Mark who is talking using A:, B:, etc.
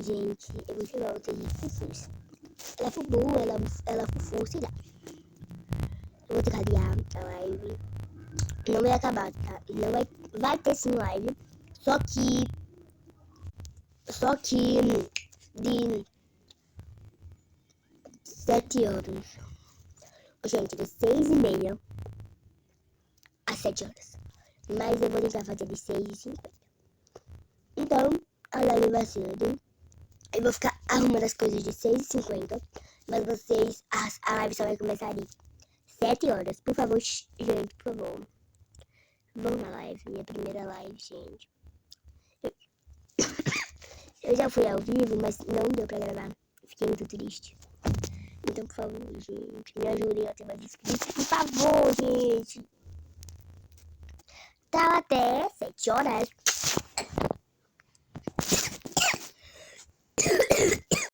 A: gente. Eu vou chamar outra de Fufus. Ela é fubu, ela é fufu, sei lá. Eu vou criar a live. Não vai acabar, tá? Não vai ter sim live. Só que de 7 horas. Gente, de 6h30 às 7 horas. Mas eu vou tentar fazer de 6h50. Então, a live vai cedo. Eu vou ficar arrumando as coisas de 6h50. Mas a live só vai começar de 7 horas. Por favor, gente, por favor. Vamos na live, minha primeira live, gente. Eu já fui ao vivo, mas não deu pra gravar. Fiquei muito triste. Então, por favor, gente, me ajudem a ter mais inscritos. Por favor, gente. Tá até 7 horas.